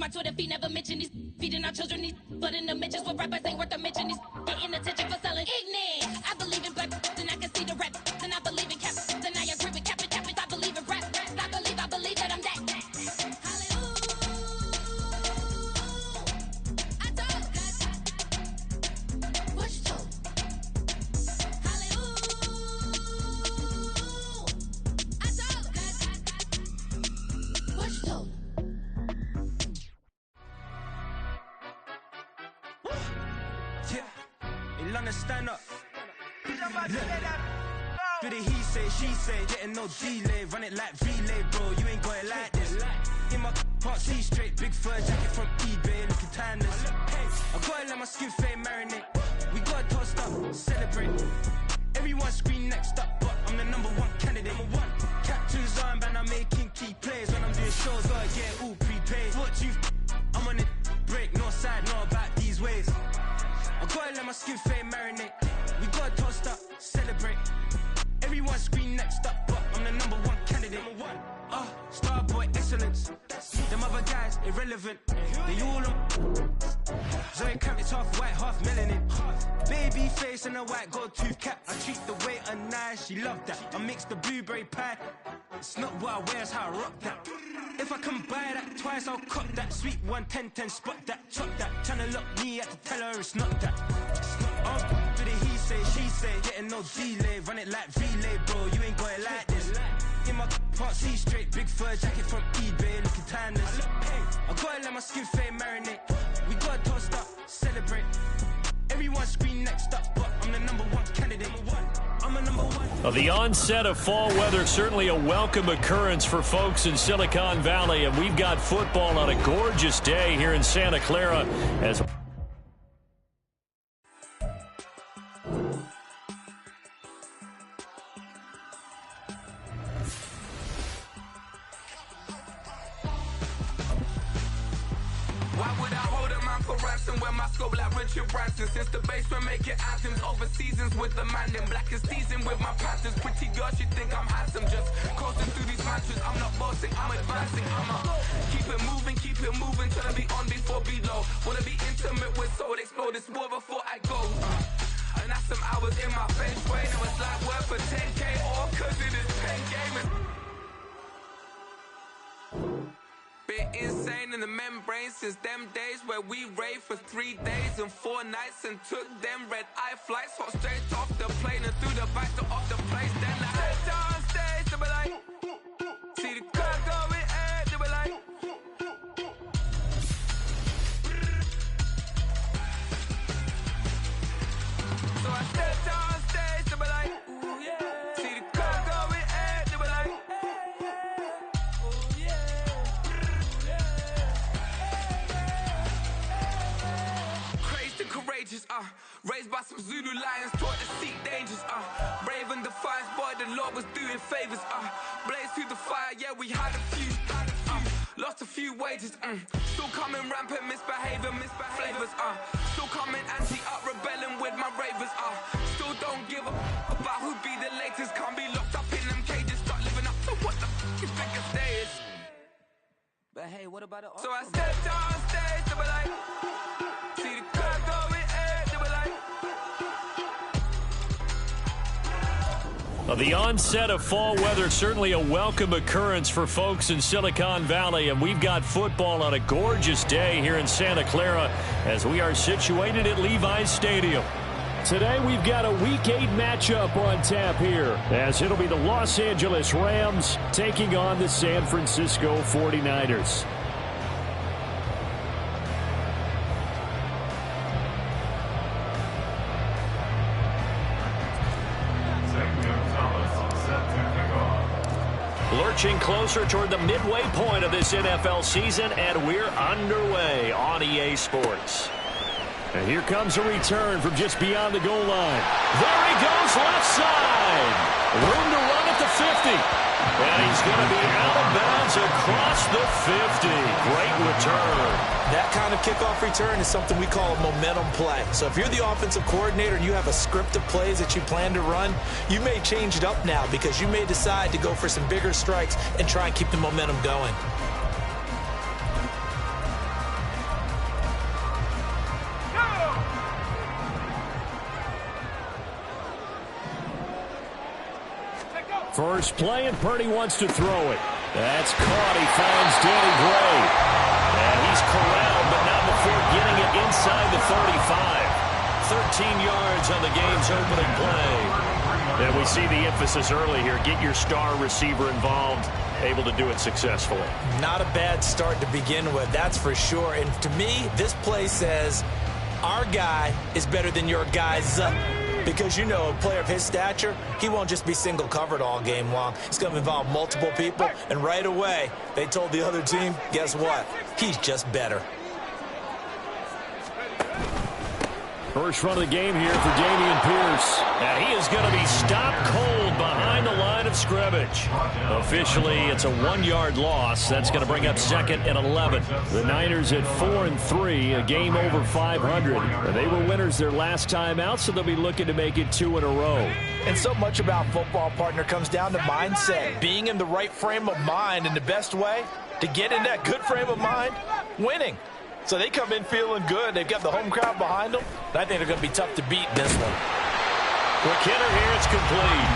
my Twitter feed, never mention these feeding our children these, but in the mentions what rappers ain't worth a mention these getting attention for selling ignorant. I believe in black, and I can see the rap, and I believe in cap, and I agree with cap, I believe in rap, I believe that I'm that. Stand up. For the he say, she say, getting no delay, run it like relay, bro. You ain't got it like this. In my can't see straight, big fur jacket from eBay, looking timeless. I gotta let my skin fade marinate. We gotta toast up, celebrate. Everyone scream next up, but I'm the #1 candidate. Captain's armband, I'm making key plays when I'm doing shows. Gotta get all prepaid. What you? I'm on it break, no side, no about these ways. I gotta let my skin fade marinate. We gotta toast up, celebrate. Everyone scream next up, but I'm the #1 candidate. Starboy excellence. Them other guys irrelevant. They all on. Zoe Camp, it's half white, half melanin. Baby face and a white gold tooth cap. I treat the waiter nice, she loved that. I mix the blueberry pie. It's not what I wear, it's how I rock that. If I can buy that twice, I'll cop that. Sweet 110, spot that, chop that. Tryna lock me at to tell her it's not that. For the he say, she say, getting no delay, run it like relay, bro. You ain't got it like this. In my can't see straight, big fur jacket from eBay, looking timeless. I gotta let my skin fade marinate. We gotta toast up, celebrate. Everyone scream next up, but I'm the #1 candidate. I'm a #1. Well, the onset of fall weather, certainly a welcome occurrence for folks in Silicon Valley, and we've got football on a gorgeous day here in Santa Clara as when my scope like Richard Branson. Since the basement making anthems over seasons with the Madden. Black is seasoned with my patterns. Pretty girl, she think I'm handsome. Just coasting through these mantras. I'm not bossing, I'm advancing. Keep it moving, trying to be on before below. Wanna be intimate with soul, explode this war before I go. And that's some hours in my bench way. Now it's like work for 10K, all cause it is 10 gaming. Been insane in the membrane since them days where we raved for 3 days and 4 nights and took them red eye flights. Hot straight off the plane and through the back door of the place. Then I stepped on stage, they were like, see the crowd going air, they were like, so I stepped on stage, they were like, ooh yeah, see the crowd going air, they were like, courageous, raised by some Zulu lions, taught to seek dangers, brave and defiant, boy, the Lord was doing favors, blaze through the fire, yeah, we had a few, lost a few wages, still coming rampant, misbehaving, flavors, still coming anti-up, rebelling with my ravers, still don't give a about who be the latest, can't be locked up in them cages, start living up to what the f*** you think a day is. But hey, what about it? So I stepped on stage, they were like, see the crowd going air, they were like. Well, the onset of fall weather, certainly a welcome occurrence for folks in Silicon Valley, and we've got football on a gorgeous day here in Santa Clara as we are situated at Levi's Stadium. Today we've got a Week 8 matchup on tap here, as it'll be the Los Angeles Rams taking on the San Francisco 49ers. Lurching closer toward the midway point of this NFL season, and we're underway on EA Sports. And here comes a return from just beyond the goal line. There he goes, left side. Room to run at the 50. And he's going to be out of bounds across the 50. Great return. That kind of kickoff return is something we call a momentum play. So if you're the offensive coordinator and you have a script of plays that you plan to run, you may change it up now because you may decide to go for some bigger strikes and try and keep the momentum going. First play, and Purdy wants to throw it. That's caught. He finds Danny Gray. And he's corralled, but not before getting it inside the 35. 13 yards on the game's opening play. And we see the emphasis early here. Get your star receiver involved, able to do it successfully. Not a bad start to begin with, that's for sure. And to me, this play says our guy is better than your guys. Because, you know, a player of his stature, he won't just be single covered all game long. He's going to involve multiple people. And right away, they told the other team, guess what? He's just better. First run of the game here for Dameon Pierce. And he is going to be stopped cold behind the line of scrimmage. Officially, it's a 1-yard loss. That's going to bring up second and 11. The Niners at 4-3, a game over 500. They were winners their last time out, so they'll be looking to make it 2 in a row. And so much about football, partner, comes down to mindset. Being in the right frame of mind, and the best way to get in that good frame of mind, winning. So they come in feeling good. They've got the home crowd behind them. I think they're going to be tough to beat in this one. Quick hitter here. It's complete.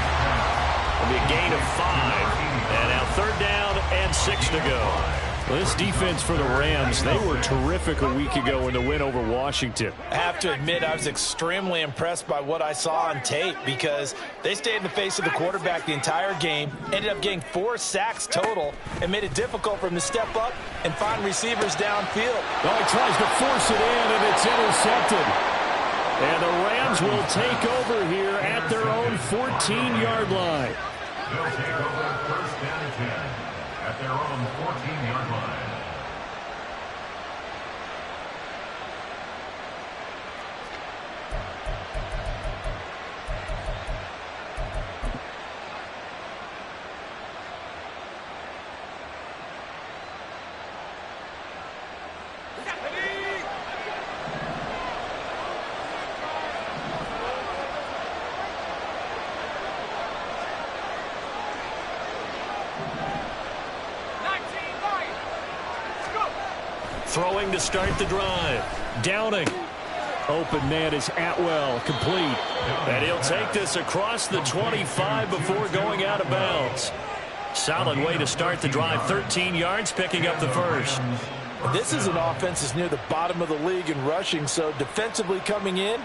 It'll be a gain of 5. And now 3rd down and 6 to go. Well, this defense for the Rams, they were terrific a week ago in the win over Washington. I have to admit, I was extremely impressed by what I saw on tape because they stayed in the face of the quarterback the entire game, ended up getting 4 sacks total, and made it difficult for him to step up and find receivers downfield. Well, he tries to force it in, and it's intercepted. And the Rams will take over here at their own 14-yard line. They'll take over 1st and 10 at their own 14-yard line. Throwing to start the drive. Downing. Open man is Atwell. Complete. And he'll take this across the 25 before going out of bounds. Solid way to start the drive. 13 yards, picking up the first. This is an offense that's near the bottom of the league in rushing, so defensively coming in,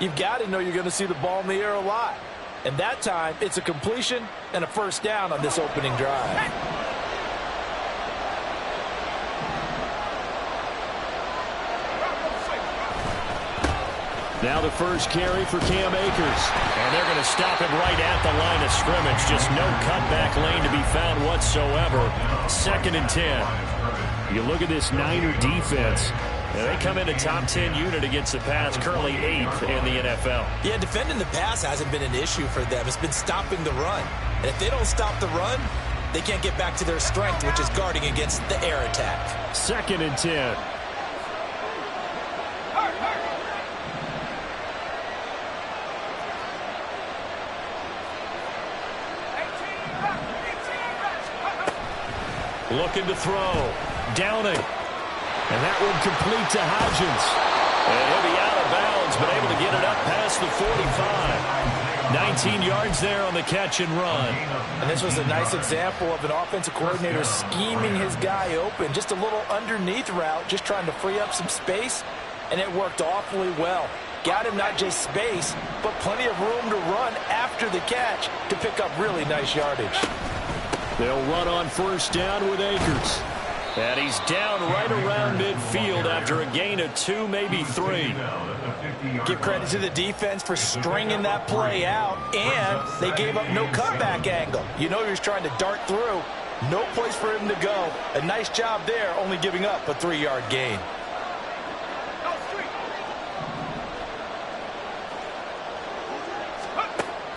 you've got to know you're going to see the ball in the air a lot. And that time, it's a completion and a 1st down on this opening drive. Now the first carry for Cam Akers. And they're going to stop him right at the line of scrimmage. Just no cutback lane to be found whatsoever. 2nd and 10. You look at this Niner defense. And they come in a top 10 unit against the pass, currently 8th in the NFL. Yeah, defending the pass hasn't been an issue for them. It's been stopping the run. And if they don't stop the run, they can't get back to their strength, which is guarding against the air attack. 2nd and 10. Looking to throw. Downing. And that one complete to Hodgins. And he'll be out of bounds, but able to get it up past the 45. 19 yards there on the catch and run. And this was a nice example of an offensive coordinator scheming his guy open. Just a little underneath route, just trying to free up some space. And it worked awfully well. Got him not just space, but plenty of room to run after the catch to pick up really nice yardage. They'll run on 1st down with Akers. And he's down right around midfield after a gain of 2, maybe 3. Give credit to the defense for stringing that play out, and they gave up no cutback angle. You know he was trying to dart through. No place for him to go. A nice job there, only giving up a 3-yard gain.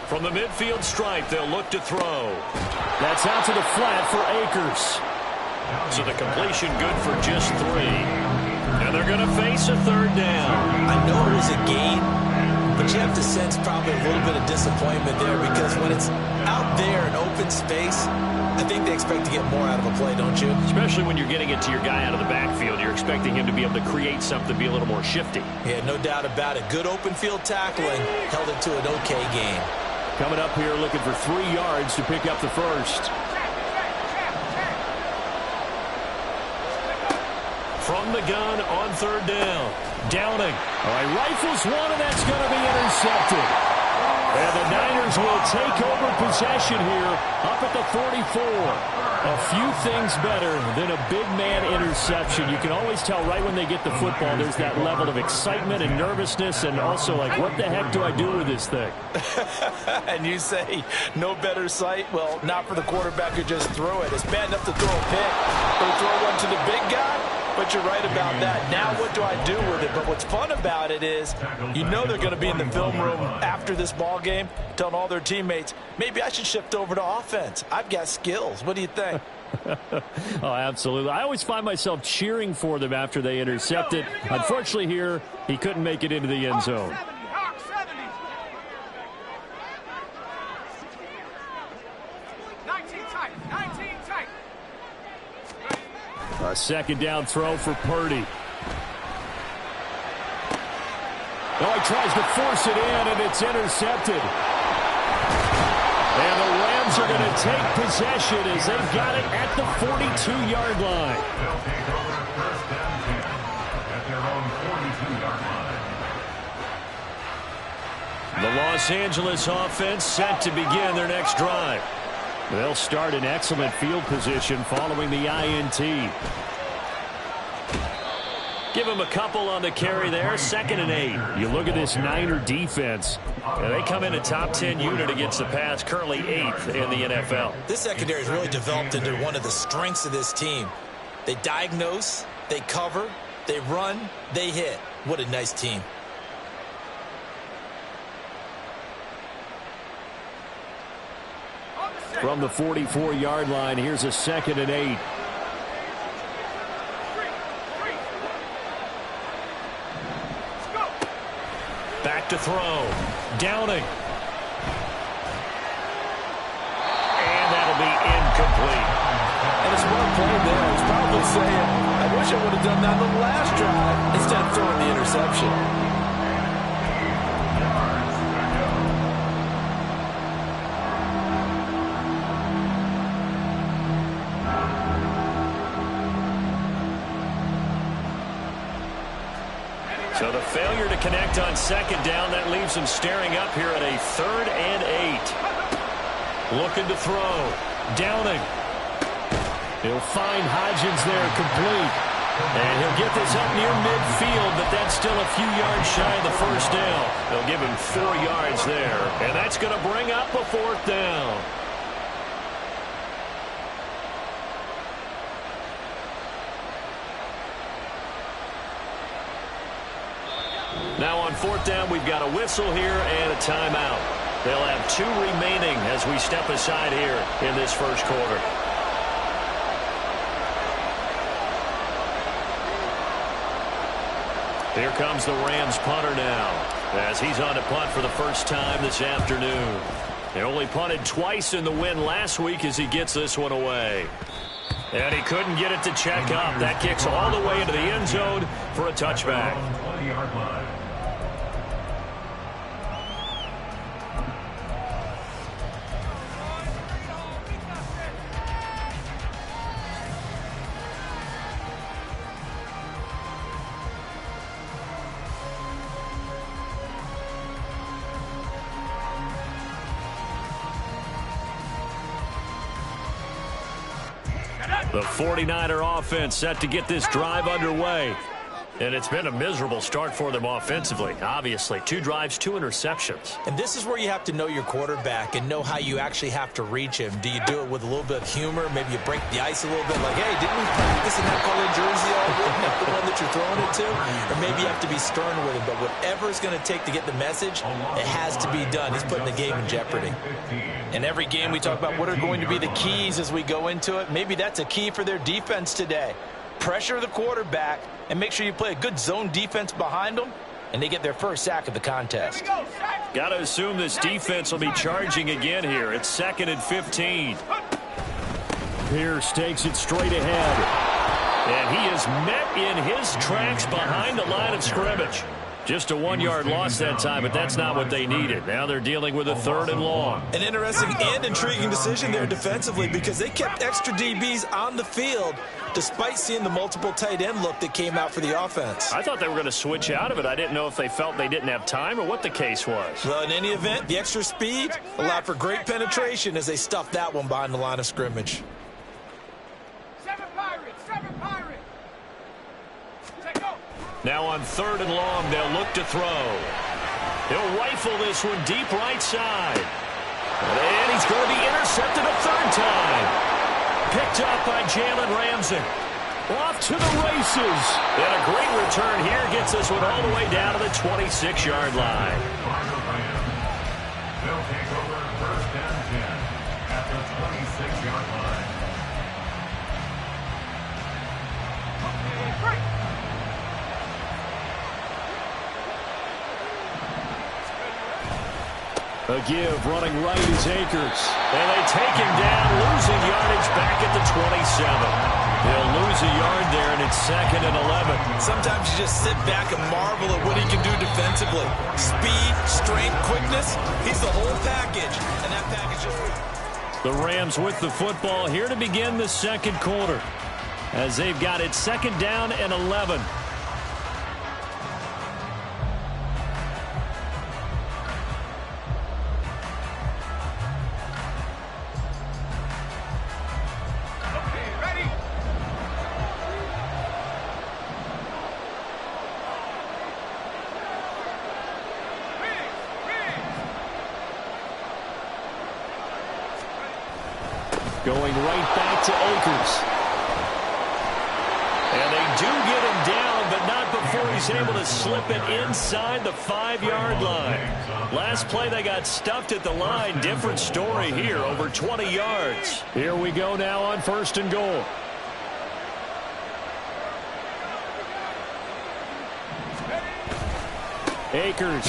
From the midfield stripe, they'll look to throw. That's out to the flat for Akers. So the completion good for just 3. And they're going to face a 3rd down. I know it was a gain, but you have to sense probably a little bit of disappointment there because when it's out there in open space, I think they expect to get more out of a play, don't you? Especially when you're getting it to your guy out of the backfield. You're expecting him to be able to create something, be a little more shifty. Yeah, no doubt about it. Good open field tackling held it to an okay game. coming up here looking for 3 yards to pick up the first. From the gun on 3rd down. Downing. All right, rifles one, and that's going to be intercepted. And the Niners will take over possession here up at the 44. A few things better than a big man interception. You can always tell right when they get the football, there's that level of excitement and nervousness, and also like, what the heck do I do with this thing? And you say no better sight? Well, not for the quarterback who just threw it. It's bad enough to throw a pick, but to throw one to the big guy? But you're right about that. Now what do I do with it? But what's fun about it is you know they're going to be in the film room after this ball game telling all their teammates, maybe I should shift over to offense. I've got skills. What do you think? Oh, absolutely. I always find myself cheering for them after they intercept it. Unfortunately here, he couldn't make it into the end zone. A 2nd down throw for Purdy. Oh, he tries to force it in, and it's intercepted. And the Rams are going to take possession as they've got it at the 42-yard line. They'll take over 1st down 10 at their own 42-yard line. The Los Angeles offense set to begin their next drive. They'll start in excellent field position following the INT. Give him a couple on the carry there. 2nd and 8. You look at this Niner defense. They come in a top 10 unit against the pass, currently 8th in the NFL. This secondary has really developed into one of the strengths of this team. They diagnose, they cover, they run, they hit. What a nice team. From the 44-yard line, here's a 2nd and 8. Back to throw. Downing. And that'll be incomplete. And it's well played there. He's probably saying, I wish I would have done that on the last drive instead of throwing the interception. So the failure to connect on 2nd down, that leaves him staring up here at a 3rd and 8. Looking to throw. Downing. He'll find Hodgins there, complete. And he'll get this up near midfield, but that's still a few yards shy of the 1st down. They'll give him 4 yards there, and that's going to bring up a 4th down. Now on 4th down, we've got a whistle here and a timeout. They'll have 2 remaining as we step aside here in this 1st quarter. Here comes the Rams punter now as he's on to punt for the first time this afternoon. They only punted twice in the win last week as he gets this one away. And he couldn't get it to check up. That kicks all the way into the end zone for a touchback. 20-yard line. The 49er offense set to get this drive underway. And it's been a miserable start for them offensively. Obviously, 2 drives, 2 interceptions. And this is where you have to know your quarterback and know how you actually have to reach him. Do you do it with a little bit of humor? Maybe you break the ice a little bit, like, hey, didn't we practice in that colored jersey all week? Not the one that you're throwing it to? Or maybe you have to be stern with him. But whatever it's going to take to get the message, it has to be done. He's putting the game in jeopardy. In every game, we talk about what are going to be the keys as we go into it. Maybe that's a key for their defense today. Pressure the quarterback and make sure you play a good zone defense behind them, and they get their first sack of the contest. Got to assume this defense will be charging again here. It's 2nd and 15. Pierce takes it straight ahead. And he is met in his tracks behind the line of scrimmage. Just a 1-yard loss that time, but that's not what they needed. Now they're dealing with a 3rd and long. An interesting and intriguing decision there defensively because they kept extra DBs on the field despite seeing the multiple tight end look that came out for the offense. I thought they were going to switch out of it. I didn't know if they felt they didn't have time or what the case was. Well, in any event, the extra speed allowed for great penetration as they stuffed that one behind the line of scrimmage. 7 Pirates, 7 Pirates. Now on 3rd and long, they'll look to throw. He'll rifle this one deep right side. And he's going to be intercepted a 3rd time. Picked up by Jalen Ramsey. Off to the races. And a great return here gets this one all the way down to the 26-yard line. They'll take over 1st and 10 at the 26-yard line. A give running right is Akers. And they take him down, losing yardage back at the 27. They'll lose a yard there, and it's 2nd and 11. Sometimes you just sit back and marvel at what he can do defensively. Speed, strength, quickness, he's the whole package. And that package just... The Rams with the football here to begin the 2nd quarter as they've got it 2nd down and 11. Going right back to Akers. And they do get him down, but not before he's able to slip it inside the 5-yard line. Last play, they got stuffed at the line. Different story here, over 20 yards. Here we go now on 1st and goal. Akers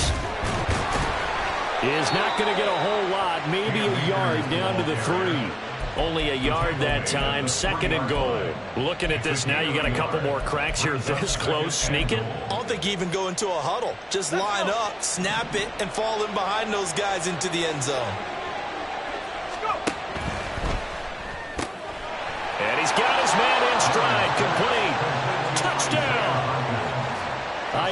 is not going to get a whole lot, maybe a yard down to the 3. Only a yard that time, 2nd and goal. Looking at this now, you got a couple more cracks here this close, sneaking. I don't think you even go into a huddle. Just line up, snap it, and fall in behind those guys into the end zone. And he's got his man in stride, complete. Touchdown!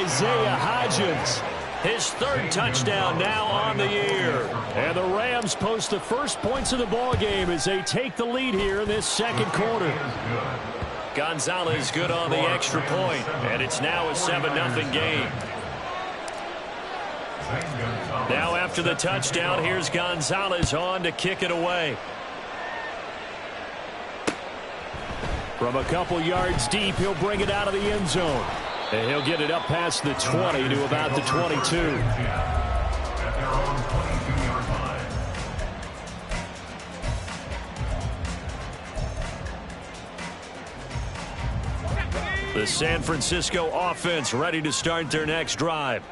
Isaiah Hodgins. His 3rd touchdown now on the year. And the Rams post the first points of the ball game as they take the lead here in this 2nd quarter. Gonzalez good on the extra point, and it's now a 7-0 game. Now after the touchdown, here's Gonzalez on to kick it away. From a couple yards deep, he'll bring it out of the end zone. And he'll get it up past the 20 to about the 22. At their own 22-yard line. The San Francisco offense ready to start their next drive.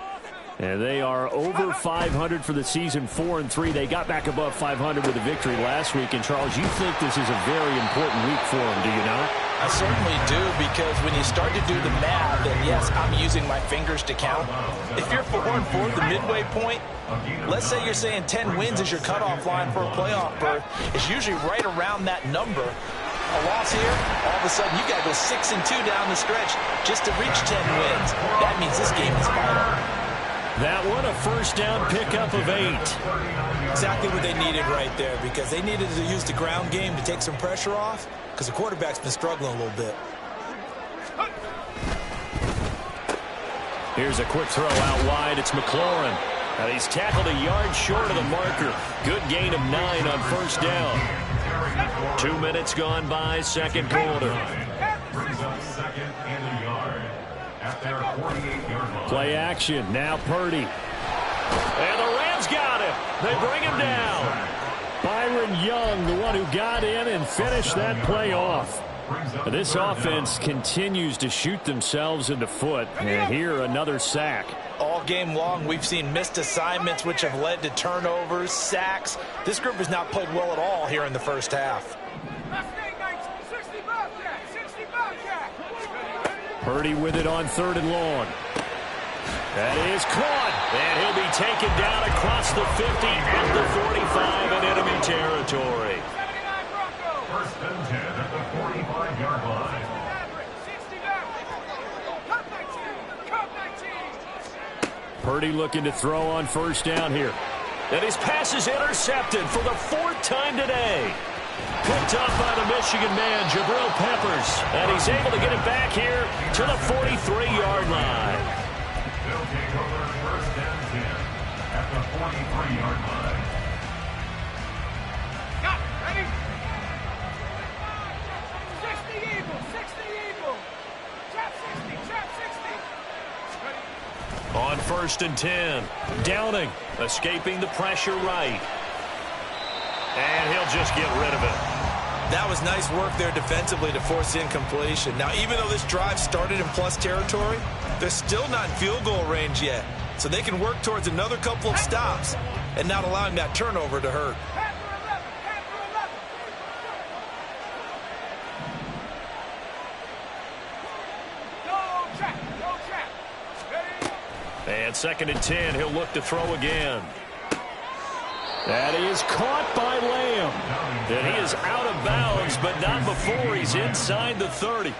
And they are over 500 for the season, 4-3. They got back above 500 with a victory last week. And, Charles, you think this is a very important week for them, do you not? I certainly do, because when you start to do the math, and yes, I'm using my fingers to count. If you're 4-4, the midway point, let's say you're saying 10 wins is your cutoff line for a playoff berth, it's usually right around that number. A loss here, all of a sudden you got to go 6-2 down the stretch just to reach 10 wins. That means this game is vital. That one, a 1st down pickup of 8. Exactly what they needed right there, because they needed to use the ground game to take some pressure off, because the quarterback's been struggling a little bit. Here's a quick throw out wide. It's McLaurin. He's tackled a yard short of the marker. Good gain of 9 on 1st down. 2 minutes gone by, 2nd quarter. Brings up 2nd and a yard at their 48-yard line. Play action. Now Purdy. And the Rams got him. They bring him down. Byron Young, the one who got in and finished that play off. This offense continues to shoot themselves in the foot. And here, another sack. All game long, we've seen missed assignments, which have led to turnovers, sacks. This group has not played well at all here in the 1st half. Purdy with it on 3rd and long. That is caught, and he'll be taken down across the 50 at the 45 in enemy territory. 79 Broncos. First and 10 at the 45-yard line. Maverick, 60 Maverick. Cup 19. Cup 19. Purdy looking to throw on first down here. And his pass is intercepted for the 4th time today. Picked up by the Michigan man, Jabril Peppers. And he's able to get it back here to the 43-yard line. They'll take over first and 10 at the 43-yard line. Got it. Ready? 60 Eagle. 60 Eagle. Trap 60. Trap 60. Ready? On first and 10, Downing escaping the pressure right. And he'll just get rid of it. That was nice work there defensively to force incompletion. Now, even though this drive started in plus territory, they're still not in field goal range yet. So they can work towards another couple of stops and not allowing that turnover to hurt. Panther 11. Panther 11. No trap. No trap. Ready? And second and 10, he'll look to throw again. That is caught by Lamb. And he is out of bounds, but not before he's inside the 30.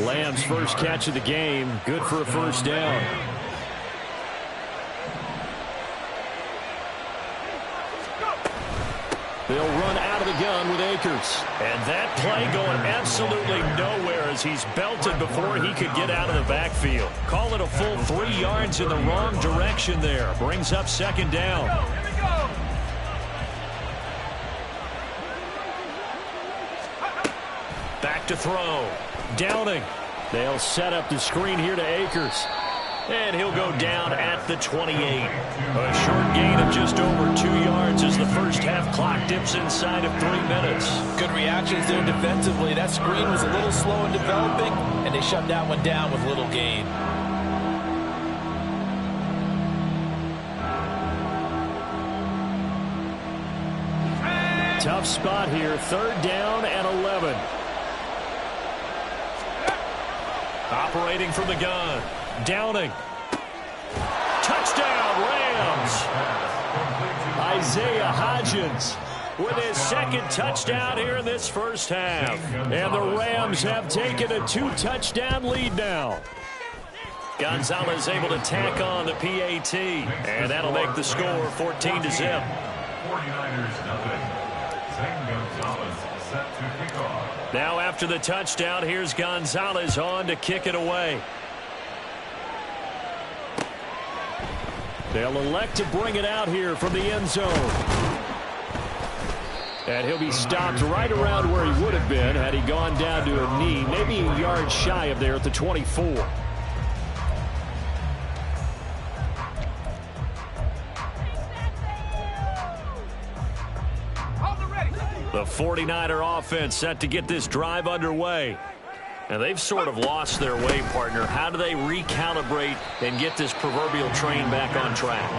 Lamb's first catch of the game. Good for a first down. They'll run out of the gun with Akers. And that play going absolutely nowhere as he's belted before he could get out of the backfield. Call it a full 3 yards in the wrong direction there. Brings up second down. Here we go. Back to throw. Downing. They'll set up the screen here to Akers. And he'll go down at the 28. A short gain of just over 2 yards as the first half clock dips inside of 3 minutes. Good reactions there defensively. That screen was a little slow in developing, and they shut that one down with little gain. Tough spot here. 3rd down and 11. Operating from the gun. Downing. Touchdown, Rams. Isaiah Hodgins with his 2nd touchdown here in this first half. And the Rams have taken a 2-touchdown lead now. Gonzalez able to tack on the PAT. And that'll make the score 14-0. 49ers nothing. Zane Gonzalez set to kick off. Now after the touchdown, here's Gonzalez on to kick it away. They'll elect to bring it out here from the end zone. And he'll be stopped right around where he would have been had he gone down to a knee, maybe a yard shy of there at the 24. The 49er offense set to get this drive underway. And they've sort of lost their way, partner. How do they recalibrate and get this proverbial train back on track?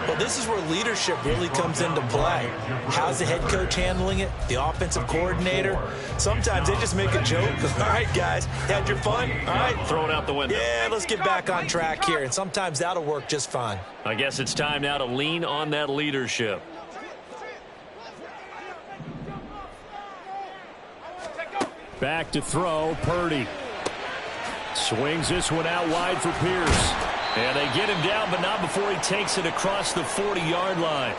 Well, this is where leadership really comes into play. How's the head coach handling it? The offensive coordinator? Sometimes they just make a joke. All right, guys, had your fun? All right. Throw it out the window. Yeah, let's get back on track here. And sometimes that'll work just fine. I guess it's time now to lean on that leadership. Back to throw, Purdy. Swings this one out wide for Pierce. And they get him down, but not before he takes it across the 40-yard line.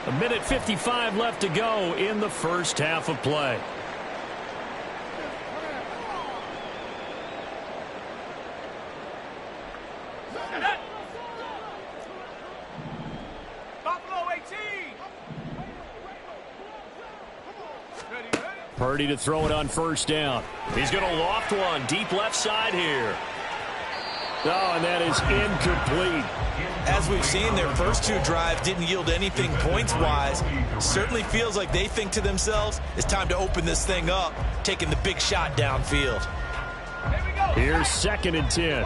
1:55 left to go in the first half of play. Purdy to throw it on first down. He's going to loft one deep left side here. Oh, and that is incomplete. As we've seen, their first 2 drives didn't yield anything points-wise. Certainly feels like they think to themselves, it's time to open this thing up, taking the big shot downfield. Here's 2nd and 10.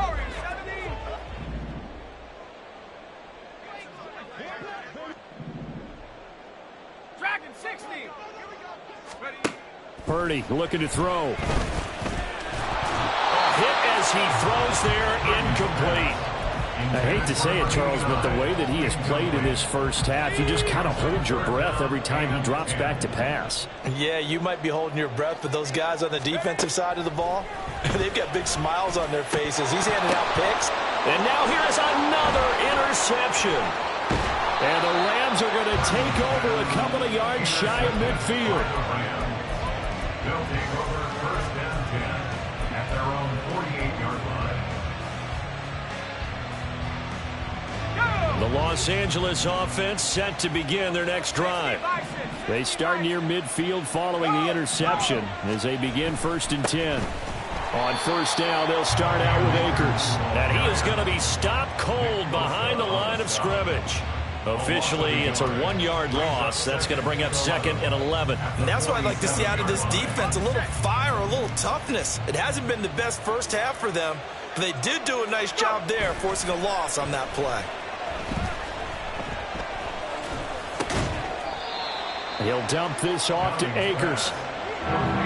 Dragon 60. Purdy looking to throw. A hit as he throws there, incomplete. I hate to say it, Charles, but the way that he has played in this first half, you just kind of hold your breath every time he drops back to pass. Yeah, you might be holding your breath, but those guys on the defensive side of the ball, they've got big smiles on their faces. He's handing out picks. And now here is another interception. And the Rams are going to take over a couple of yards shy of midfield. They'll take over first and 10 at their own 48-yard line. The Los Angeles offense set to begin their next drive. They start near midfield following the interception as they begin first and 10. On first down, they'll start out with Akers. And he is going to be stopped cold behind the line of scrimmage. Officially, it's a 1-yard loss. That's going to bring up second and 11. And that's what I'd like to see out of this defense, a little fire, a little toughness. It hasn't been the best first half for them, but they did do a nice job there, forcing a loss on that play. He'll dump this off to Akers.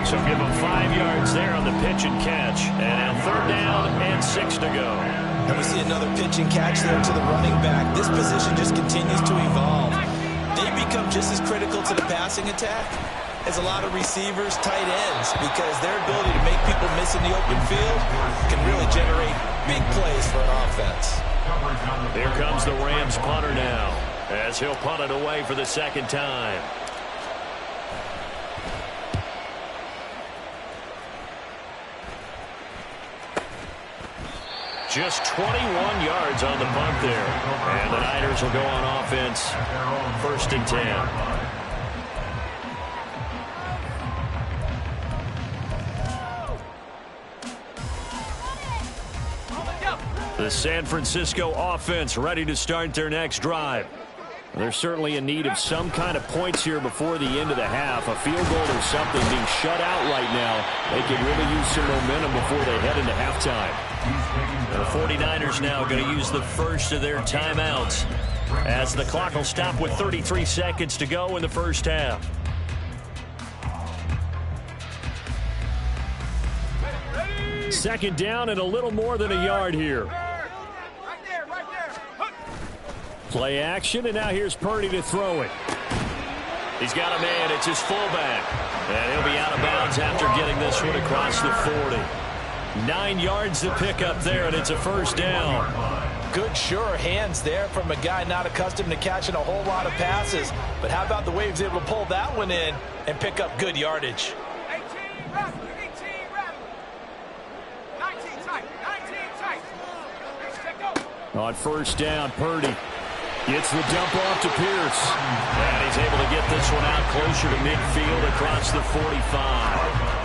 So give him 5 yards there on the pitch and catch. And now third down and 6 to go. And we see another pitch and catch there to the running back. This position just continues to evolve. They become just as critical to the passing attack as a lot of receivers, tight ends, because their ability to make people miss in the open field can really generate big plays for an offense. Here comes the Rams punter now, as he'll punt it away for the second time. Just 21 yards on the punt there. And the Niners will go on offense. First and 10. The San Francisco offense ready to start their next drive. There's certainly a need of some kind of points here before the end of the half. A field goal or something being shut out right now. They could really use some momentum before they head into halftime. The 49ers now going to use the first of their timeouts as the clock will stop with 33 seconds to go in the first half. Second down and a little more than a yard here. Play action, and now here's Purdy to throw it. He's got a man. It's his fullback. And he'll be out of bounds after getting this one across the 40. 9 yards to pick up there, and it's a first down. Good, sure hands there from a guy not accustomed to catching a whole lot of passes. But how about the way he was able to pull that one in and pick up good yardage? 18 rattle, 18 rattle. 19 tight, 19 tight. Let's go. On first down, Purdy gets the dump off to Pierce. And he's able to get this one out closer to midfield across the 45.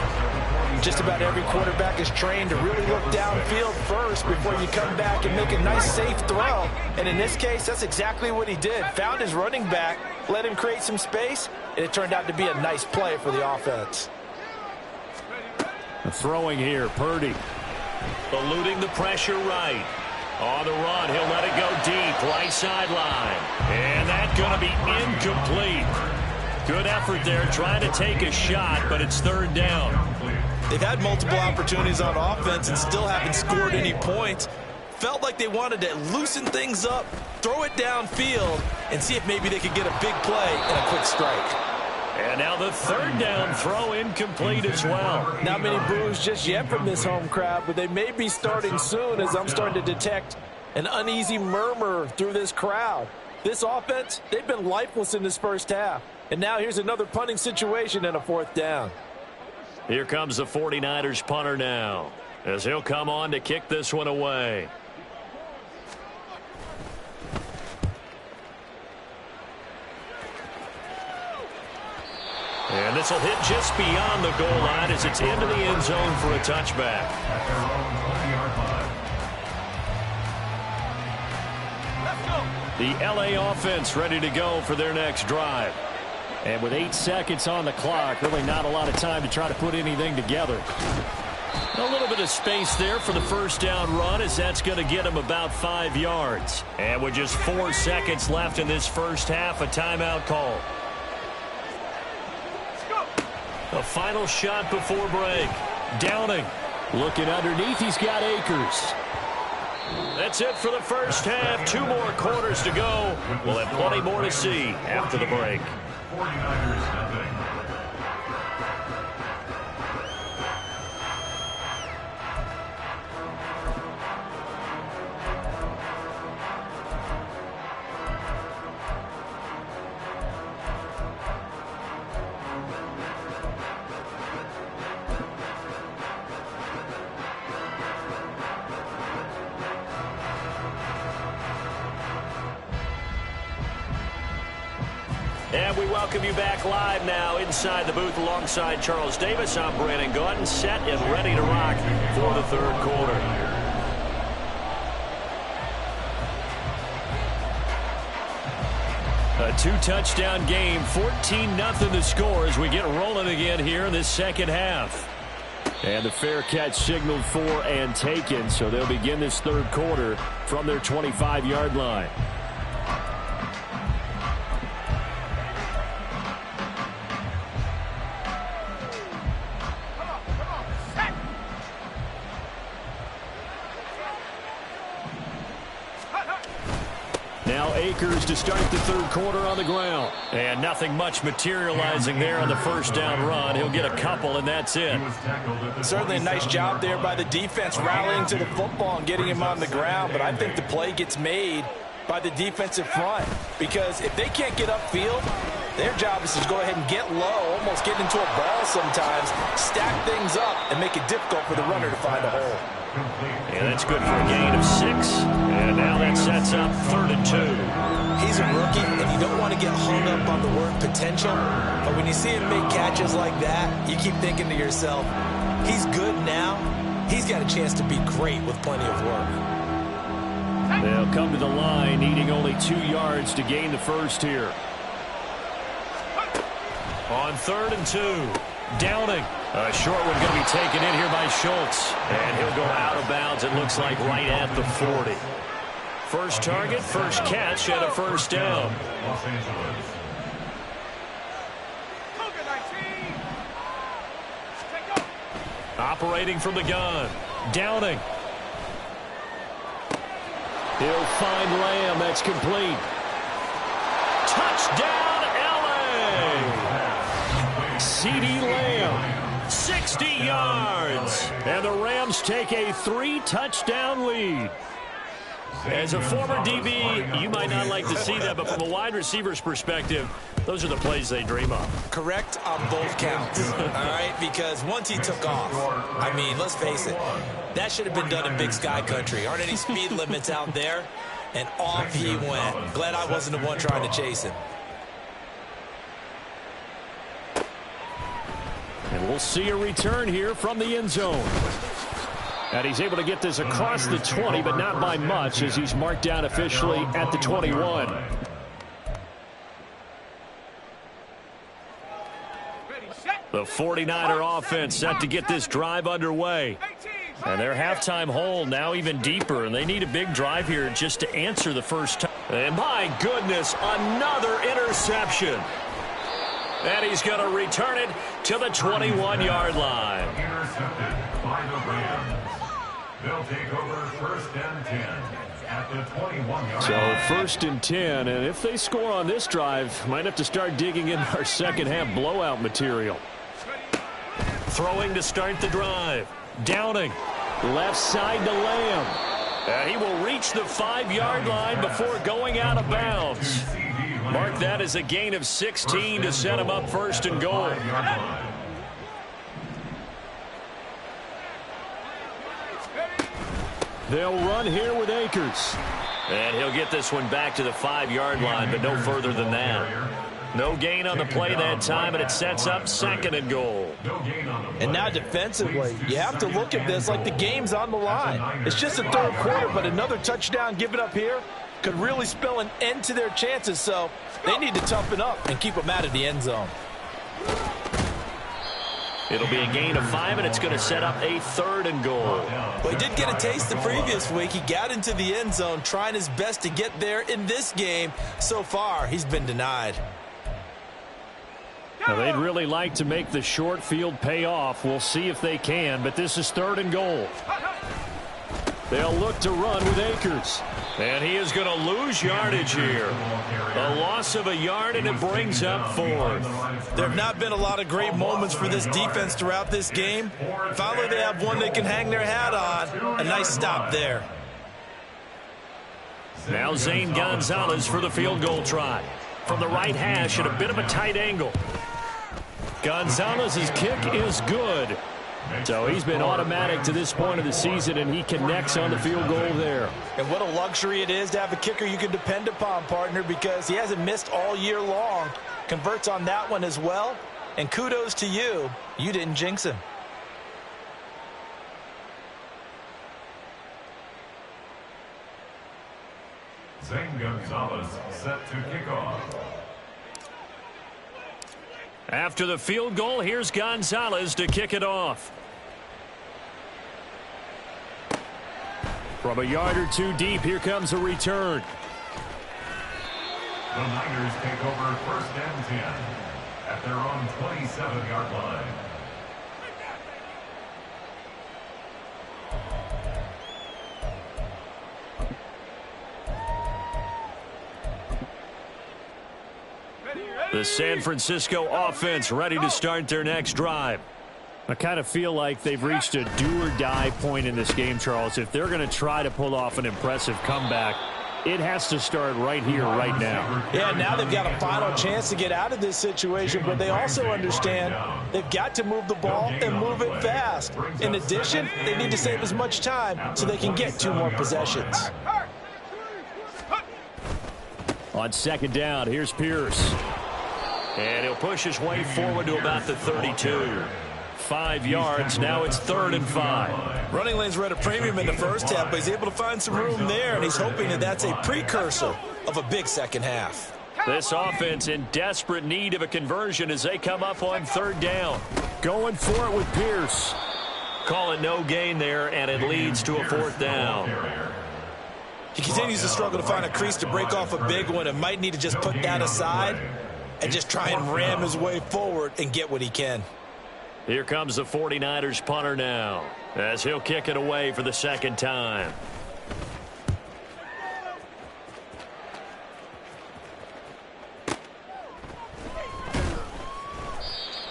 Just about every quarterback is trained to really look downfield first before you come back and make a nice, safe throw. And in this case, that's exactly what he did. Found his running back, let him create some space, and it turned out to be a nice play for the offense. Throwing here, Purdy. Eluding the pressure right. On the run, he'll let it go deep, right sideline. And that's going to be incomplete. Good effort there, trying to take a shot, but it's third down. They've had multiple opportunities on offense and still haven't scored any points. Felt like they wanted to loosen things up, throw it downfield, and see if maybe they could get a big play and a quick strike. And now the third down throw incomplete as well. Not many boos just yet from this home crowd, but they may be starting soon as I'm starting to detect an uneasy murmur through this crowd. This offense, they've been lifeless in this first half. And now here's another punting situation and a fourth down. Here comes the 49ers punter now, as he'll come on to kick this one away. And this will hit just beyond the goal line as it's into the end zone for a touchback. The LA offense ready to go for their next drive. And with 8 seconds on the clock, really not a lot of time to try to put anything together. A little bit of space there for the first down run, as that's going to get him about 5 yards. And with just 4 seconds left in this first half, a timeout call. A final shot before break. Downing. Looking underneath, he's got Akers. That's it for the first half. 2 more quarters to go. We'll have plenty more to see after the break. 49ers nothing. And we welcome you back live now inside the booth alongside Charles Davis. I'm Brandon Gaudin, set and ready to rock for the third quarter. A 2-touchdown game, 14-0 the score as we get rolling again here in this second half. And the fair catch signaled for and taken, so they'll begin this third quarter from their 25-yard line. Akers to start the third quarter on the ground. And nothing much materializing there on the first down run. He'll get a couple, and that's it. Certainly a nice job there by the defense rallying to the football and getting him on the ground. But I think the play gets made by the defensive front. Because if they can't get upfield, their job is to go ahead and get low, almost get into a ball sometimes, stack things up, and make it difficult for the runner to find a hole. And that's good for a gain of 6. And now that sets up 3rd and 2. He's a rookie, and you don't want to get hung up on the word potential. But when you see him make catches like that, you keep thinking to yourself, he's good now. He's got a chance to be great with plenty of work. They'll come to the line, needing only 2 yards to gain the first here. On 3rd and 2. Downing. A short one going to be taken in here by Schultz. And he'll go out of bounds, it looks like, right at the 40. First target, first catch, and a first down. Los Angeles. Operating from the gun. Downing. He'll find Lamb. That's complete. Touchdown, L.A. CeeDee Lamb, 60 yards. And the Rams take a 3-touchdown lead. As a former DB, you might not like to see that, but from a wide receiver's perspective, those are the plays they dream of. Correct on both counts, all right? Because once he took off, I mean, let's face it, that should have been done in Big Sky Country. Aren't any speed limits out there? And off he went. Glad I wasn't the one trying to chase him. And we'll see a return here from the end zone. And he's able to get this across the 20, but not by much, as he's marked down officially at the 21. The 49er offense set to get this drive underway. And their halftime hole now even deeper, and they need a big drive here just to answer the first time. And my goodness, another interception. And he's going to return it to the 21-yard line. Intercepted by the Rams. They'll take over 1st and 10 at the 21-yard So line. 1st and 10, and if they score on this drive, might have to start digging in our second half blowout material. Throwing to start the drive. Downing. Left side to Lamb. He will reach the 5-yard line before going out of bounds. Mark that as a gain of 16 to set him up 1st and goal. They'll run here with Akers. And he'll get this one back to the 5-yard line, but no further than that. No gain on the play that time, and it sets up 2nd and goal. And now defensively, you have to look at this like the game's on the line. It's just the 3rd quarter, but another touchdown given up here could really spell an end to their chances, so they need to toughen up and keep them out of the end zone. It'll be a gain of 5, and it's going to set up a 3rd and goal. Well, he did get a taste the previous week. He got into the end zone, trying his best to get there in this game. So far, he's been denied. Now, they'd really like to make the short field pay off. We'll see if they can, but this is 3rd and goal. They'll look to run with Akers. And he is going to lose yardage here. A loss of a yard, and it brings up 4th. There have not been a lot of great moments for this defense throughout this game. Finally, they have one they can hang their hat on. A nice stop there. Now Zane Gonzalez for the field goal try. From the right hash at a bit of a tight angle. Gonzalez's kick is good. So he's been automatic to this point of the season, and he connects on the field goal there. And what a luxury it is to have a kicker you can depend upon, partner, because he hasn't missed all year long. Converts on that one as well. And kudos to you. You didn't jinx him. Zane Gonzalez set to kick off. After the field goal, here's Gonzalez to kick it off. From a yard or two deep, here comes a return. The Niners take over 1st and 10 at their own 27-yard line. The San Francisco offense ready to start their next drive. I kind of feel like they've reached a do-or-die point in this game, Charles. If they're going to try to pull off an impressive comeback, it has to start right here, right now. Yeah, now they've got a final chance to get out of this situation, but they also understand they've got to move the ball and move it fast. In addition, they need to save as much time so they can get 2 more possessions. On 2nd down, here's Pierce. And he'll push his way forward to about the 32. 5 yards. Now it's 3rd and 5. Running lanes were at a premium in the first half, but he's able to find some room there, and he's hoping that that's a precursor of a big second half. This offense in desperate need of a conversion as they come up on 3rd down. Going for it with Pierce. Call it no gain there, and it leads to a 4th down. He continues to struggle to find a crease to break off a big one and might need to just put that aside and just try and ram his way forward and get what he can. Here comes the 49ers punter now as he'll kick it away for the 2nd time.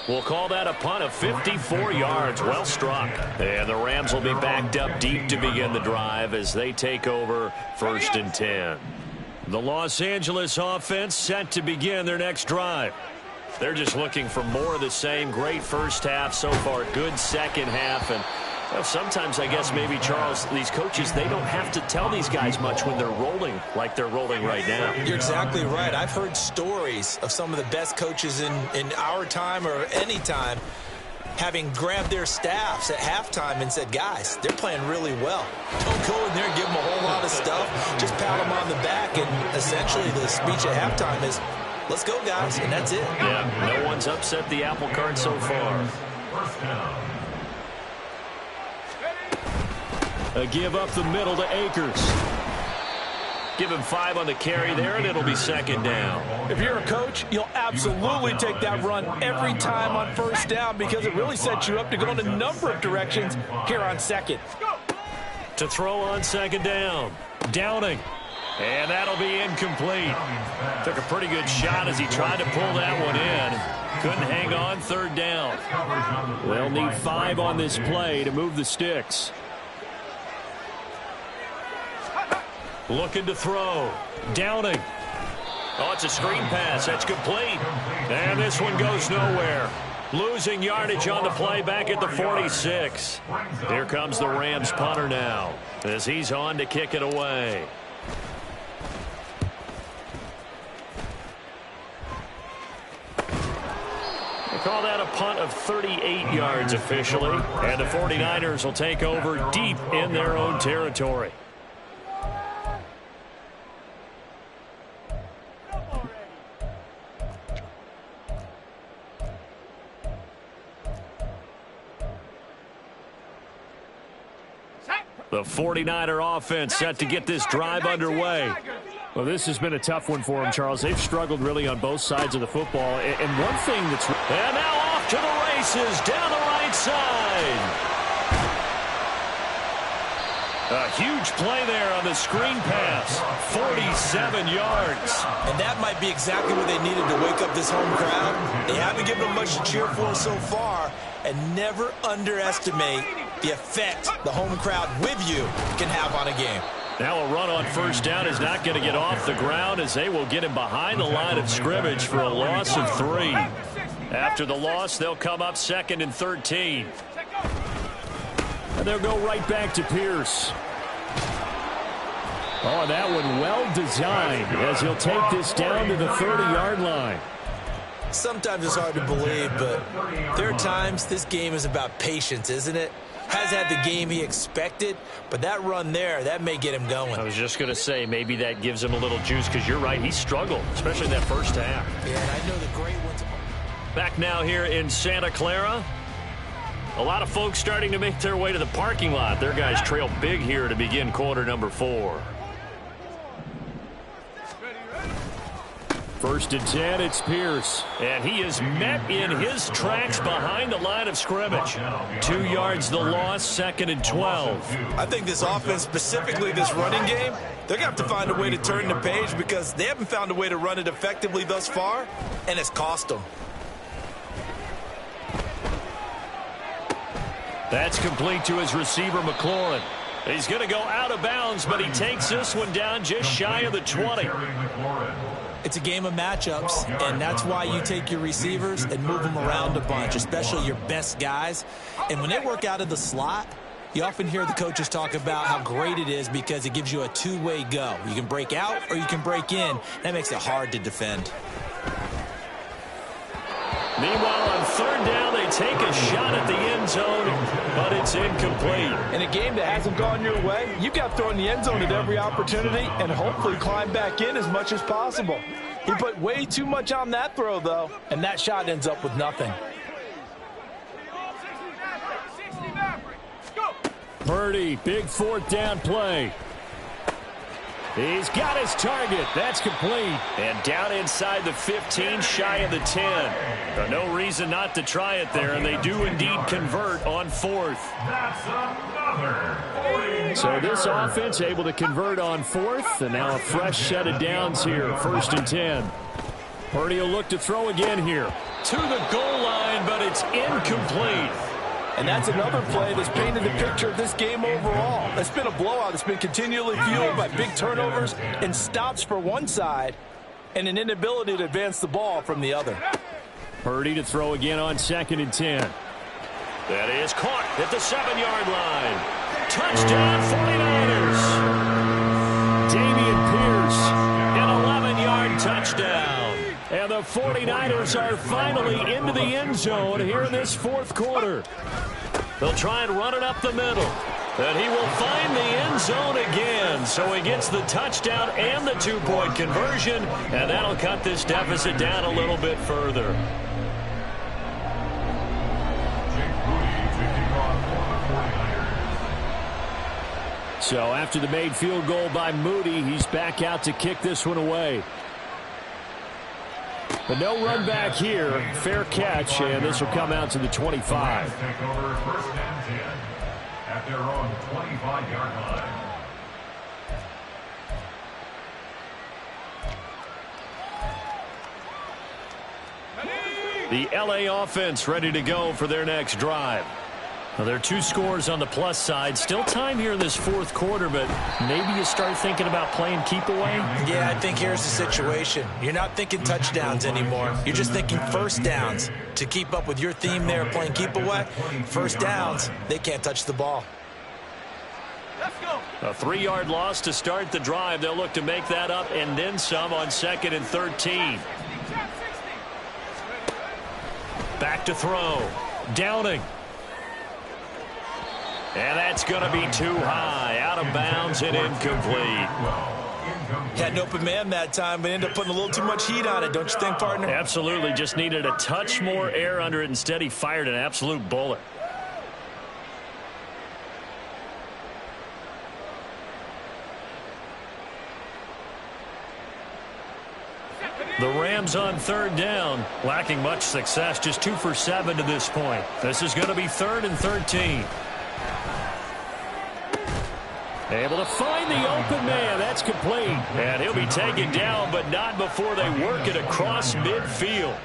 We'll call that a punt of 54 yards. Well struck. And the Rams will be backed up deep to begin the drive as they take over 1st and 10. The Los Angeles offense set to begin their next drive. They're just looking for more of the same. Great first half so far. Good second half. And well, sometimes I guess maybe, Charles, these coaches, they don't have to tell these guys much when they're rolling like they're rolling right now. You're exactly right. I've heard stories of some of the best coaches in our time or any time having grabbed their staffs at halftime and said, guys, they're playing really well. Don't go in there and give them a whole lot of stuff. Just pat them on the back. And essentially the speech at halftime is, let's go, guys, and that's it. Yeah, no one's upset the apple cart so far. 1st down. A give up the middle to Akers. Give him 5 on the carry there, and it'll be 2nd down. If you're a coach, you'll absolutely take that run every time on 1st down because it really sets you up to go in a number of directions here on 2nd. To throw on 2nd down. Downing. And that'll be incomplete. Took a pretty good shot as he tried to pull that one in. Couldn't hang on 3rd down. They'll need 5 on this play to move the sticks. Looking to throw. Downing. Oh, it's a screen pass. That's complete. And this one goes nowhere. Losing yardage on the play back at the 46. Here comes the Rams punter now as he's on to kick it away. They call that a punt of 38 yards officially. And the 49ers will take over deep in their own territory. The 49er offense set to get this drive underway. Well, this has been a tough one for them, Charles. They've struggled really on both sides of the football. And one thing that's... And now off to the races down the right side. A huge play there on the screen pass. 47 yards. And that might be exactly what they needed to wake up this home crowd. They haven't given them much to cheer for so far. And never underestimate the effect the home crowd with you can have on a game. Now a run on first down is not going to get off the ground as they will get him behind the line of scrimmage for a loss of 3. After the loss, they'll come up 2nd and 13. And they'll go right back to Pierce. Oh, that one well designed as he'll take this down to the 30-yard line. Sometimes it's hard to believe, but there are times this game is about patience, isn't it? Has had the game he expected, but that run there, that may get him going. I was just going to say, maybe that gives him a little juice, because you're right, he struggled, especially in that first half. Yeah, and I know the great ones. Back now here in Santa Clara. A lot of folks starting to make their way to the parking lot. Their guys trail big here to begin quarter number 4. 1st and 10, it's Pierce. And he is met in his tracks behind the line of scrimmage. 2 yards the loss, 2nd and 12. I think this offense, specifically this running game, they're going to have to find a way to turn the page because they haven't found a way to run it effectively thus far, and it's cost them. That's complete to his receiver, McLaurin. He's going to go out of bounds, but he takes this one down just shy of the 20. It's a game of matchups, and that's why you take your receivers and move them around a bunch, especially your best guys. And when they work out of the slot, you often hear the coaches talk about how great it is because it gives you a two-way go. You can break out or you can break in. That makes it hard to defend. Meanwhile, on 3rd down, they take a shot at the end zone, but it's incomplete. In a game that hasn't gone your way, you've got to throw in the end zone at every opportunity and hopefully climb back in as much as possible. He put way too much on that throw, though, and that shot ends up with nothing. Purdy, big 4th down play. He's got his target. That's complete. And down inside the 15, shy of the 10. But no reason not to try it there, and they do indeed convert on 4th. So this offense able to convert on 4th, and now a fresh set of downs here, 1st and 10. Purdy will look to throw again here. To the goal line, but it's incomplete. And that's another play that's painted the picture of this game overall. It's been a blowout. It's been continually fueled by big turnovers and stops for one side and an inability to advance the ball from the other. Purdy to throw again on 2nd and 10. That is caught at the 7-yard line. Touchdown, 49ers. Damian Pierce, an 11-yard touchdown. And the 49ers are finally into the end zone here in this 4th quarter. They'll try and run it up the middle. And he will find the end zone again. So he gets the touchdown and the 2-point conversion. And that'll cut this deficit down a little bit further. So after the made field goal by Moody, he's back out to kick this one away. But no run back here. Fair catch, and this will come out to the 25. Take over 1st and 10 at their own 25-yard line. The LA offense ready to go for their next drive. Well, there are 2 scores on the plus side. Still time here in this 4th quarter, but maybe you start thinking about playing keep away? Yeah, I think here's the situation. You're not thinking touchdowns anymore. You're just thinking first downs. To keep up with your theme there, playing keep away, first downs, they can't touch the ball. A 3-yard loss to start the drive. They'll look to make that up and then some on 2nd and 13. Back to throw. Downing. And that's going to be too high. Out of bounds and incomplete. Had an open man that time, but ended up putting a little too much heat on it, don't you think, partner? Absolutely. Just needed a touch more air under it. Instead, he fired an absolute bullet. The Rams on 3rd down, lacking much success, just 2 for 7 to this point. This is going to be 3rd and 13. Able to find the open man. That's complete. And he'll be taken down, but not before they work it across midfield.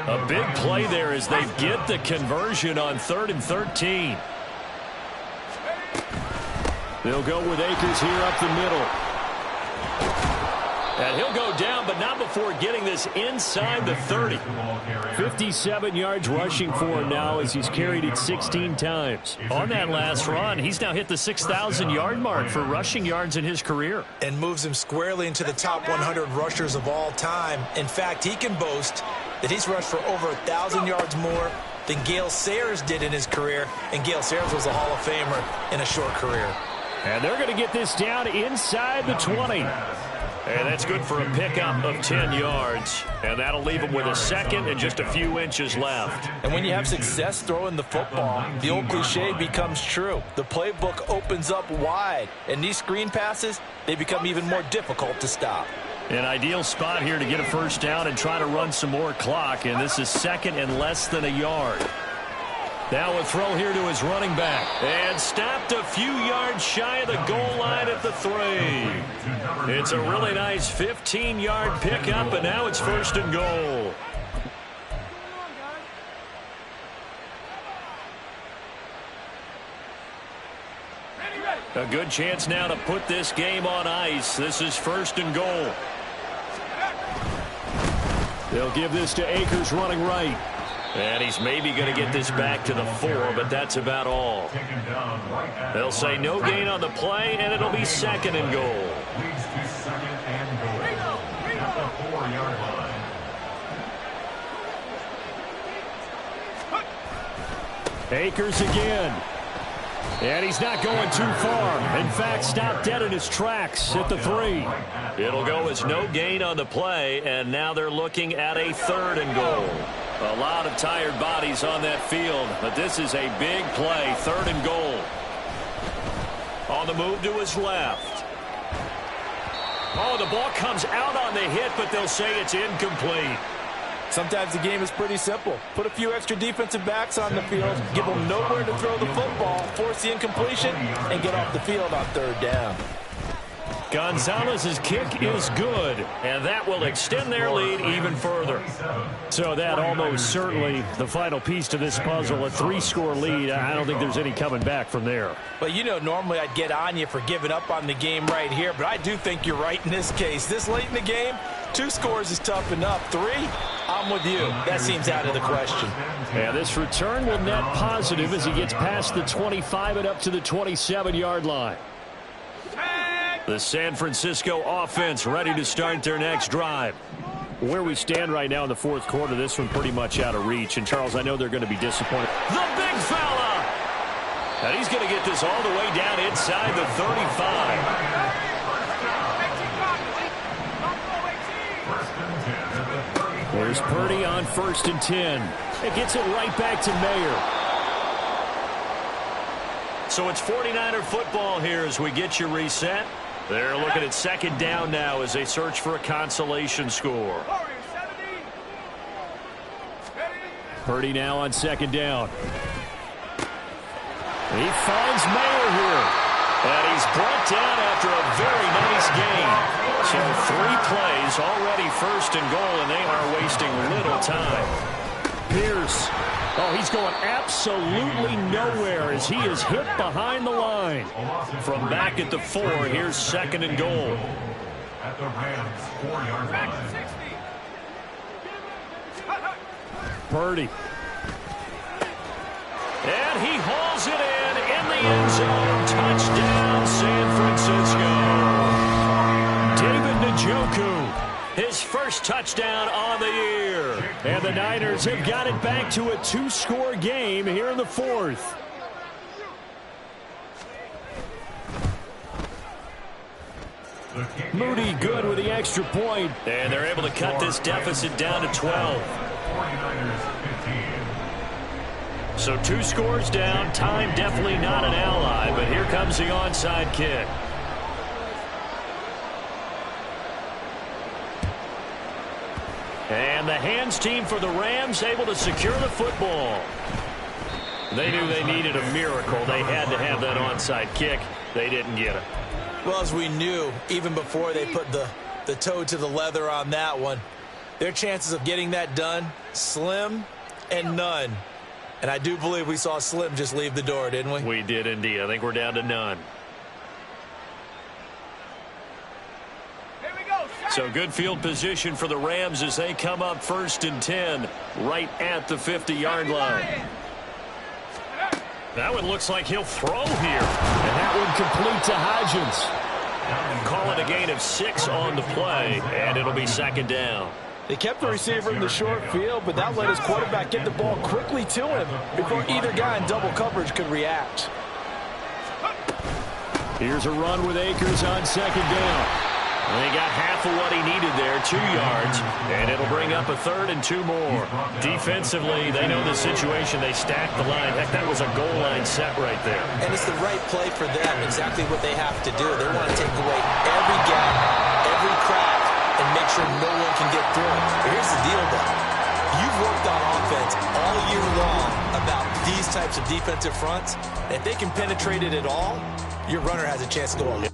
A big play there as they get the conversion on 3rd and 13. They'll go with Akers here up the middle. And he'll go down, but not before getting this inside the 30. 57 yards rushing for him now as he's carried it 16 times. On that last run, he's now hit the 6,000-yard mark for rushing yards in his career. And moves him squarely into the top 100 rushers of all time. In fact, he can boast that he's rushed for over 1,000 yards more than Gale Sayers did in his career. And Gale Sayers was a Hall of Famer in a short career. And they're going to get this down inside the 20. And that's good for a pickup of 10 yards. And that'll leave him with a second and just a few inches left. And when you have success throwing the football, the old cliche becomes true. The playbook opens up wide. And these screen passes, they become even more difficult to stop. An ideal spot here to get a first down and try to run some more clock. And this is second and less than a yard. Now a throw here to his running back. And stopped a few yards shy of the goal line at the 3. It's a really nice 15-yard pickup, and now it's 1st and goal. A good chance now to put this game on ice. This is 1st and goal. They'll give this to Akers running right. And he's maybe going to get this back to the 4, but that's about all. They'll say no gain on the play, and it'll be 2nd and goal. Leads to 2nd and goal at the 4-yard line. Akers again. And he's not going too far. In fact, stopped dead in his tracks at the 3. It'll go as no gain on the play, and now they're looking at a 3rd and goal. A lot of tired bodies on that field, but this is a big play, 3rd and goal. On the move to his left. Oh, the ball comes out on the hit, but they'll say it's incomplete. Sometimes the game is pretty simple. Put a few extra defensive backs on the field, give them nowhere to throw the football, force the incompletion, and get off the field on 3rd down. Gonzalez's kick is good, and that will extend their lead even further. So that almost certainly the final piece to this puzzle, a 3-score lead. I don't think there's any coming back from there. But, you know, normally I'd get on you for giving up on the game right here, but I do think you're right in this case. This late in the game, 2 scores is tough enough. 3, I'm with you. That seems out of the question. Yeah, this return will net positive as he gets past the 25 and up to the 27-yard line. The San Francisco offense ready to start their next drive. Where we stand right now in the 4th quarter, this one pretty much out of reach. And, Charles, I know they're going to be disappointed. The big fella! And he's going to get this all the way down inside the 35. There's Purdy on 1st and 10. It gets it right back to Mayer. So it's 49er football here as we get you reset. They're looking at 2nd down now as they search for a consolation score. Purdy now on 2nd down. He finds Mayer here. And he's brought down after a very nice gain. So 3 plays, already 1st and goal, and they are wasting little time. Pierce. Oh, he's going absolutely nowhere as he is hit behind the line. From back at the 4, here's 2nd and goal. At the Rams' 4-yard line. Purdy. And he hauls it in the end zone. Touchdown, San Francisco. David Njoku. His first touchdown on the year. And the Niners have got it back to a 2-score game here in the 4th. Moody good with the extra point. And they're able to cut this deficit down to 12. 49ers 15. So 2 scores down. Time definitely not an ally, but here comes the onside kick. And the hands team for the Rams able to secure the football. They knew they needed a miracle. They had to have that onside kick. They didn't get it. Well, as we knew, even before they put the toe to the leather on that one, their chances of getting that done, slim and none. And I do believe we saw Slim just leave the door, didn't we? We did indeed. I think we're down to none. Here we go. So good field position for the Rams as they come up 1st and 10 right at the 50-yard line. That one looks like he'll throw here. And that one complete to Hodgins. Call it a gain of 6 on the play, and it'll be 2nd down. They kept the receiver in the short field, but that let his quarterback get the ball quickly to him before either guy in double coverage could react. Here's a run with Akers on 2nd down. And he got half of what he needed there, 2 yards, and it'll bring up a 3rd and 2 more. Defensively, they know the situation. They stacked the line. Heck, that was a goal line set right there. And it's the right play for them, exactly what they have to do. They want to take away every gap, every crack, and make sure no one can get through it. But here's the deal, though. You've worked on offense all year long about these types of defensive fronts. If they can penetrate it at all, your runner has a chance to go on.